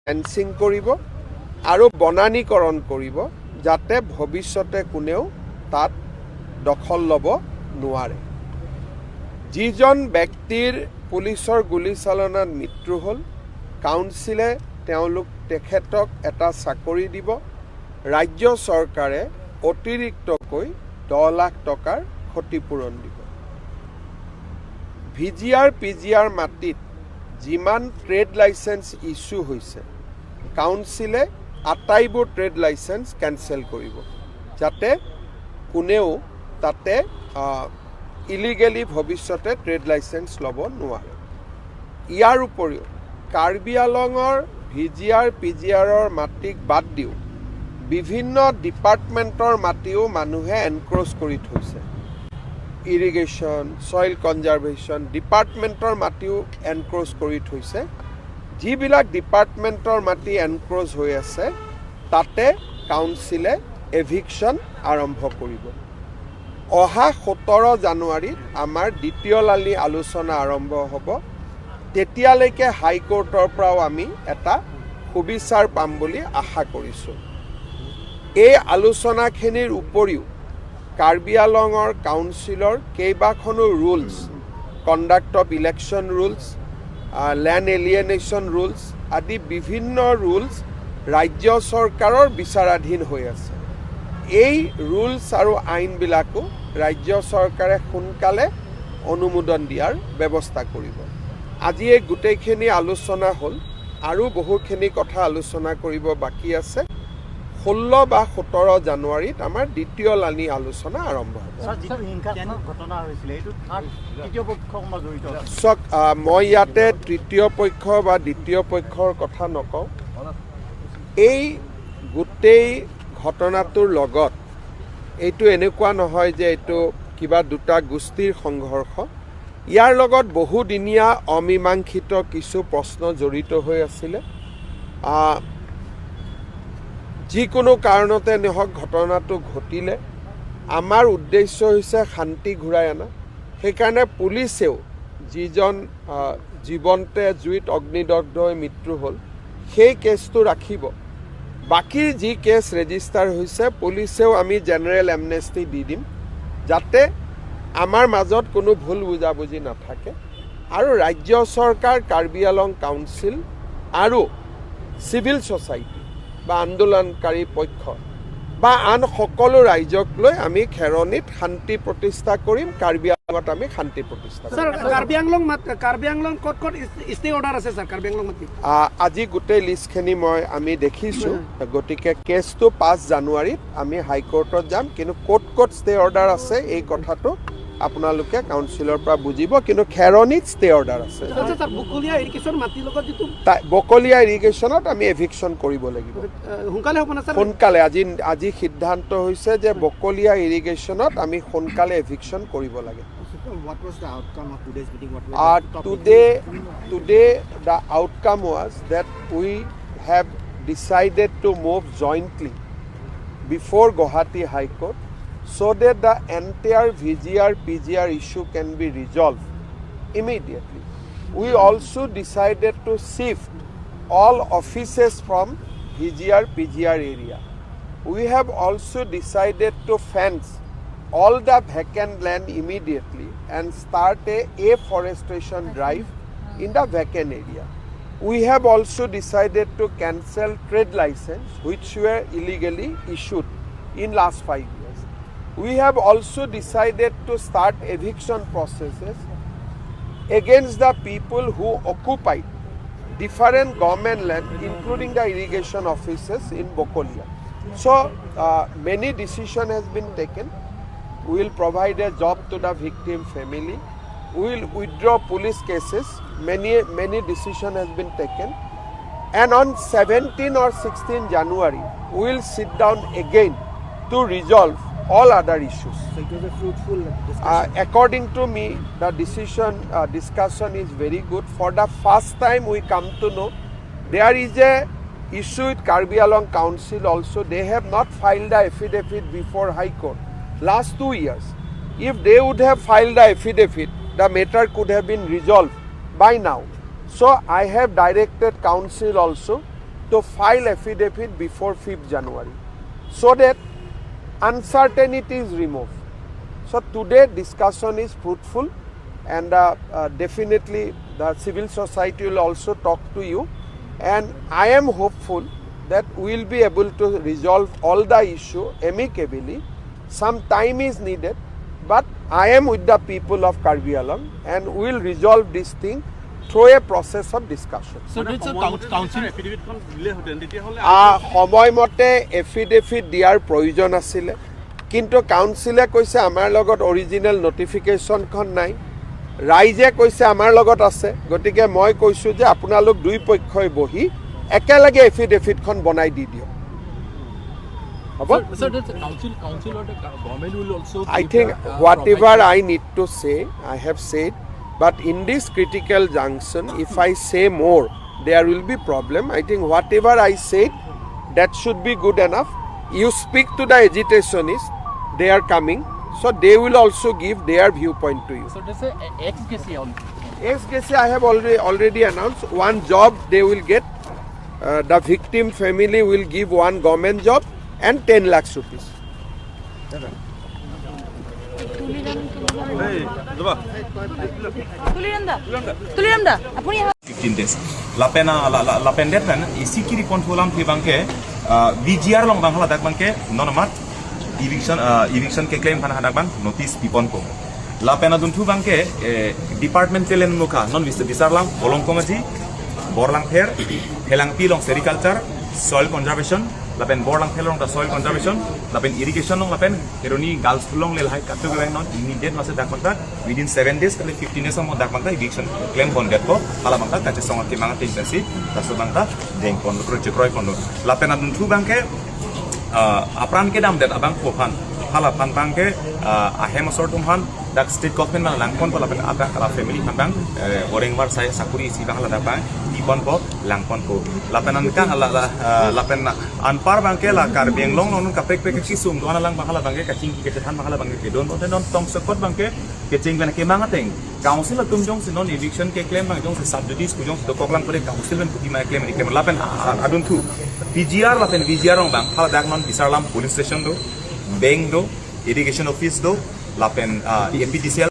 Fencing কৰিব আৰু বনানীকৰণ কৰিব যাতে ভৱিষ্যতে কোনেও তাত দখল ল'ব নোৱাৰে। যিজন ব্যক্তিৰ পুলিচৰ গুলীচালনাত মৃত্যু হ'ল, কাউন্সিলে তেখেতক এটা চাকৰি দিব, ৰাজ্য চৰকাৰে অতিৰিক্তকৈ 10 লাখ টকাৰ ক্ষতিপূৰণ দিব। VGR PGR মাটিত যিমান ট্ৰেড লাইচেন্স ইছ্যু হৈছে, কাউন্সিলে আটাইবোৰ ট্ৰেড লাইচেন্স কেনচেল কৰিব যাতে কোনেও তাতে ইলিগেলি ভৱিষ্যতে ট্ৰেড লাইচেন্স ল'ব নোৱাৰে। ইয়াৰ উপৰিও কাৰ্বি আংলঙৰ VGR PGRৰ মাটিক বাদ দিও বিভিন্ন ডিপাৰ্টমেণ্টৰ মাটিও মানুহে এনক্ৰ'চ কৰি থৈছে। ইৰিগেশ্যন, ছইল কনজাৰ্ভেশ্যন ডিপাৰ্টমেণ্টৰ মাটিও এনক্ৰ'চ কৰি থৈছে। যিবিলাক ডিপাৰ্টমেণ্টৰ মাটি এনক্ৰ'চ হৈ আছে তাতে কাউন্সিলে এভিকশ্যন আৰম্ভ কৰিব। অহা 17 জানুৱাৰীত আমাৰ দ্বিতীয়লানি আলোচনা আৰম্ভ হ'ব। তেতিয়ালৈকে হাইকোৰ্টৰ পৰাও আমি এটা সুবিচাৰ পাম বুলি আশা কৰিছোঁ। এই আলোচনাখিনিৰ উপৰিও কাৰ্বি আংলঙৰ কাউন্সিলৰ কেইবাখনো rules, conduct of election rules, land alienation rules আদি বিভিন্ন ৰুলছ ৰাজ্য চৰকাৰৰ বিচাৰাধীন হৈ আছে। এই ৰুলছ আৰু আইনবিলাকো ৰাজ্য চৰকাৰে সোনকালে অনুমোদন দিয়াৰ ব্যৱস্থা কৰিব। আজি এই গোটেইখিনি আলোচনা হ'ল আৰু বহুখিনি কথা আলোচনা কৰিব বাকী আছে। 16 বা 17 জানুৱাৰীত আমাৰ দ্বিতীয়লানি আলোচনা আৰম্ভ হ'ব। চাওক, মই ইয়াতে তৃতীয় পক্ষ বা দ্বিতীয় পক্ষৰ কথা নকওঁ। এই গোটেই ঘটনাটোৰ লগত এইটো এনেকুৱা নহয় যে এইটো কিবা দুটা গোষ্ঠীৰ সংঘৰ্ষ। ইয়াৰ লগত বহুদিনীয়া অমীমাংসিত কিছু প্ৰশ্ন জড়িত হৈ আছিলে। যিকোনো কাৰণতে নহওক ঘটনাটো ঘটিলে আমাৰ উদ্দেশ্য হৈছে শান্তি ঘূৰাই অনা। সেইকাৰণে পুলিচেও যিজন জীৱন্তে জুইত অগ্নিদগ্ধ হৈ মৃত্যু হ'ল সেই কেছটো ৰাখিব। বাকী যি কেছ ৰেজিষ্টাৰ হৈছে পুলিচেও আমি জেনেৰেল এমনেষ্টি দি দিম যাতে আমাৰ মাজত কোনো ভুল বুজাবুজি নাথাকে। আৰু ৰাজ্য চৰকাৰ, কাৰ্বি আংলং কাউন্সিল আৰু চিভিল ছ'চাইটি বা আন্দোলনকাৰী পক্ষ বা আন সকলো ৰাইজক লৈ আমি খেৰণিত শান্তি প্ৰতিষ্ঠা কৰিম। কাৰ্বি আংলঙত আমি শান্তি প্ৰতিষ্ঠা কৰিম। কাৰ্বি আংলং ক'ত ষ্টে অৰ্ডাৰ আছে ছাৰ? কাৰ্বি আংলং আজি গোটেই লিষ্টখিনি আমি দেখিছোঁ। গতিকে কেছটো 5 জানুৱাৰীত আমি হাইকোৰ্টত যাম। কিন্তু ক'ত ষ্টে অৰ্ডাৰ আছে এই কথাটো আপোনালোকে কাউন্সিলৰ পৰা বুজিব। কিন্তু খেৰণিত ষ্টে অৰ্ডাৰ আছে। বকলীয়া ইৰিগেশ্যনত আমি এভিকশ্যন কৰিব লাগিব সোনকালে। আজি সিদ্ধান্ত হৈছে যে বকলীয়া ইৰিগেশ্যনত আমি সোনকালে এভিকশ্যন কৰিব লাগে। Today the outcome was that we have decided to move jointly before Guwahati High Court so that the entire VGR PGR issue can be resolved immediately. We also decided to shift all offices from VGR PGR area. We have also decided to fence all the vacant land immediately and start a afforestation drive in the vacant area. We have also decided to cancel trade license which were illegally issued in last 5 years. We have also decided to start eviction processes against the people who occupied different government land, including the irrigation offices in Bokolia. So many decisions has been taken. We will provide a job to the victim family. We will withdraw police cases. Many decisions has been taken. And on 17 or 16 January, we will sit down again to resolve all other issues. So it was a fruitful discussion. According to me, the discussion is very good. For the first time, we come to know there is a issue with Karbi Anglong Council also. They have not filed the affidavit before High Court last 2 years. If they would have filed the affidavit, the matter could have been resolved by now. So I have directed Council also to file affidavit before 5th January so that uncertainty is removed. So today discussion is fruitful, and definitely the civil society will also talk to you, and I am hopeful that we will be able to resolve all the issue amicably. Some time is needed, but I am with the people of Karbi Anglong and we will resolve this thing through a process of discussion. So it's a council affidavit kon dile hoten tetia hole সময়মতে affidavit দিয়াৰ প্ৰয়োজন আছিলে, কিন্তু কাউন্সিলে কৈছে আমাৰ লগত original নটিফিকেশ্যনখন নাই, ৰাইজে কৈছে আমাৰ লগত আছে। গতিকে মই কৈছোঁ যে আপোনালোক দুই পক্ষই বহি একেলগে এফিডেভিটখন বনাই দি দিয়ক। Sir, does the council or the government will also I think whatever I need to say, I have said, but in this critical junction, if I say more, there will be problem. I think whatever I said, that should be good enough. You speak to the agitationists, they are coming, so they will also give their viewpoint to you. So does the ex-KC on? Ex-KC I have already announced, one job they will get. The victim family will give one government job and 10 lakhs rupees. Tuliranda. 15 days. Lapendet kan isikiri kontrolam thi bangke VGR long banghala dak bangke nonomat eviction ke claim kan hadak bang notice pipon ko. Lapena duntu bangke departmental en muka non bisarlam bolong komati borlang fair helang pilong sericulture soil conservation lapen borlang thelong da soil conservation lapen irrigation long lapen heroni girls long lel hai katu gwen non immediate mase dak mangta within 7 days kali 15 days mo dak mangta eviction claim kon get ko hala mangta kache song ke mangta agency tasu mangta deng kon project roi kon lapen adun thu bangke apran ke dam det abang phan hala phan bangke ahem sor tumhan dak state government mang langkon ko lapen ada kala family bang Rongphar saya sakuri si bang hala dak bang ipon ko langkon ko lapenan kan lapen anpar bangke la Karbi Anglong non ka pek ki sum dona lang banghala bangke kaching ki ketan banghala bangke ke don non tong sekot bangke keching ben ke mangateng council tum jong si non eviction ke claim bang jong se subjudice ku jong to koklang pore council ben puti ma claim ni claim lapen adun thu PGR lapen VGR ong bang hala dak non bisarlam police station do bank do irrigation office do lapen MPTCL